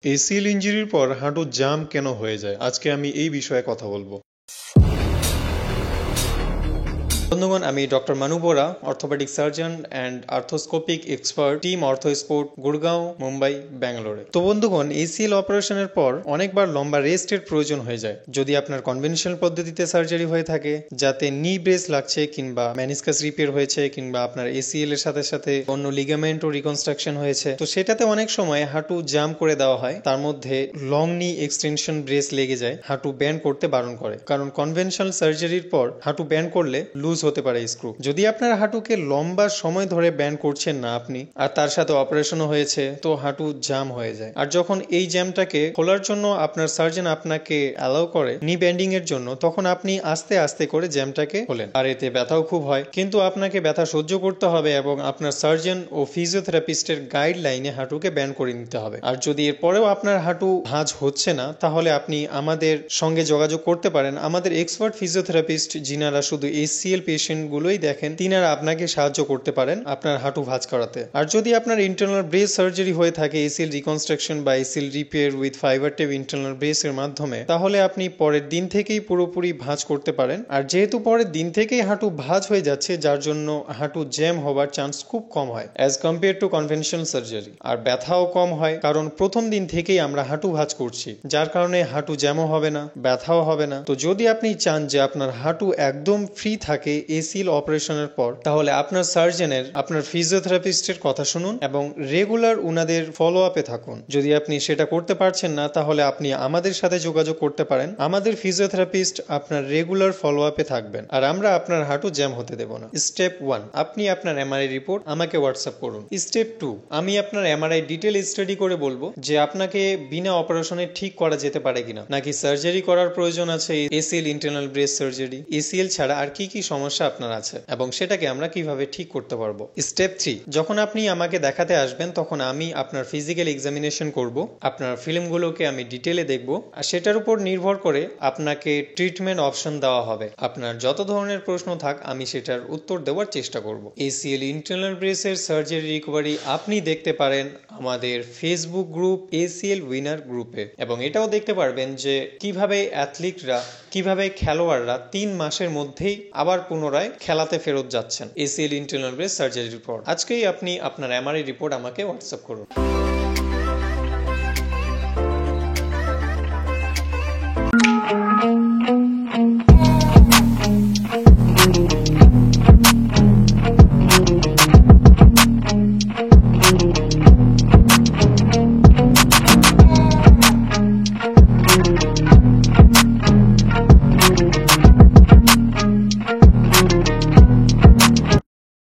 ACL ইনজুরির পর হাঁটু জাম কেন হয়ে যায়? আজকে আমি এই বিষয়ে কথা বলবো। বন্ধুগণ, আমি doctor Manu Bora, orthopaedic surgeon and arthroscopic expert, team Orthosport, Gurgaon, Mumbai, ব্যাঙ্গালোরে। তো বন্ধুগণ, এসিএল অপারেশনের পর অনেকবার লম্বা রেস্টের প্রয়োজন হয়ে যায়। যদি আপনার কনভেনশনাল পদ্ধতিতে সার্জারি হয়ে থাকে, যাতে নি ব্রেস লাগছে কিংবা ম্যানিসকাস রিপেয়ার হয়েছে কিংবা আপনার এসিএল এর সাথে সাথে অন্য লিগামেন্ট ও রিকনস্ট্রাকশন হয়েছে, তো সেটাতে অনেক সময় হাঁটু জাম করে দেওয়া হয়। তার মধ্যে লং নি এক্সটেনশন ব্রেস লেগে যায়, হাঁটু ব্যান্ড করতে বারণ করে। কারণ কনভেনশনাল সার্জারির পর হাঁটু ব্যান্ড করলে লুজ হতে পারে স্ক্রু। যদি আপনার হাঁটুকে লম্বা সময় ধরে ব্যান্ড করছেন না আপনি, আর তার সাথে অপারেশনও হয়েছে, তো হাঁটু জাম হয়ে যায়। আর যখন এই জ্যামটাকে খোলার জন্য আপনার সার্জন আপনাকে অ্যালাউ করে নি ব্যান্ডিং এর জন্য, তখন আপনি আস্তে আস্তে করে জ্যামটাকে খোলেন। আর এতে ব্যথাও খুব হয়, কিন্তু আপনাকে ব্যথা সহ্য করতে হবে এবং আপনার সার্জন ও ফিজিওথেরাপিস্টের গাইডলাইনে হাঁটুকে ব্যান্ড করে নিতে হবে। আর যদি এরপরেও আপনার হাঁটু ভাঁজ হচ্ছে না, তাহলে আপনি আমাদের সঙ্গে যোগাযোগ করতে পারেন। আমাদের এক্সপার্ট ফিজিওথেরাপিস্ট, যিনারা শুধু এসিএল পেশেন্ট গুলোই দেখেন, তিনারা আপনাকে সাহায্য করতে পারেন আপনার হাঁটু ভাঁজ করাতে। আর যদি আপনার ইন্টারনাল ব্রেস সার্জারি হয়ে থাকে এসিএল রিকনস্ট্রাকশন বা ACL repair with fibre tape internal brace এর মাধ্যমে, তাহলে আপনি পরের দিন থেকেই পুরোপুরি ভাঁজ করতে পারেন। আর যেহেতু পরের দিন থেকেই হাঁটু ভাঁজ হয়ে যাচ্ছে, যার জন্য হাঁটু জ্যাম হওয়ার চান্স খুব কম হয় as compare to conventional surgery. আর ব্যথাও কম হয়, কারণ প্রথম দিন থেকেই আমরা হাঁটু ভাঁজ করছি, যার কারণে হাঁটু জ্যামও হবে না, ব্যথাও হবে না। তো যদি আপনি চান যে আপনার হাঁটু একদম ফ্রি থাকে এসিএল অপারেশনের পর, তাহলে আপনার সার্জনের, আপনার ফিজিওথেরাপিস্টের কথা শুনুন এবং রেগুলার উনাদের ফলো আপে থাকুন। যদি আপনি সেটা করতে পারছেন না, তাহলে আপনি আমাদের সাথে যোগাযোগ করতে পারেন। আমাদের ফিজিওথেরাপিস্ট আপনার রেগুলার ফলো আপে থাকবেন, আর আমরা আপনার হাঁটু জ্যাম হতে দেব না। স্টেপ 1, আপনি আপনার এমআরআই রিপোর্ট আমাকে হোয়াটসঅ্যাপ করুন। স্টেপ 2, আমি আপনার এমআরআই ডিটেল স্টাডি করে বলবো যে আপনাকে বিনা অপারেশনে ঠিক করা যেতে পারে কিনা, নাকি সার্জারি করার প্রয়োজন আছে, ACL internal brace surgery, ACL ছাড়া আর কি কি সমস্যা আপনার আছে এবং সেটাকে আমরা কিভাবে ঠিক করতে পারবো। স্টেপ 3, যখন আপনি আমাকে দেখাতে আসবেন, তখন আমি আপনার ফিজিক্যাল এক্সামিনেশন করব, আপনার ফিল্মগুলোকে আমি ডিটেলে দেখব, আর সেটার উপর নির্ভর করে আপনাকে ট্রিটমেন্ট অপশন দেওয়া হবে। আপনার যত ধরনের প্রশ্ন থাক, আমি সেটার উত্তর দেওয়ার চেষ্টা করব। এসিএল ইন্টারনাল ব্রেসের সার্জারি রিকভারি আপনি দেখতে পারেন আমাদের ফেসবুক গ্রুপ এসিএল উইনার গ্রুপে, এবং এটাও দেখতে পারবেন যে কিভাবে অ্যাথলিটরা, কিভাবে খেলোয়াড়রা 3 মাসের মধ্যেই আবার পুনরায় খেলাতে ফেরত যাচ্ছেন এসিএল ইন্টারনাল ব্রেস সার্জারির পর। আজকেই আপনি আপনার এমআরআই রিপোর্ট আমাকে হোয়াটসঅ্যাপ করুন।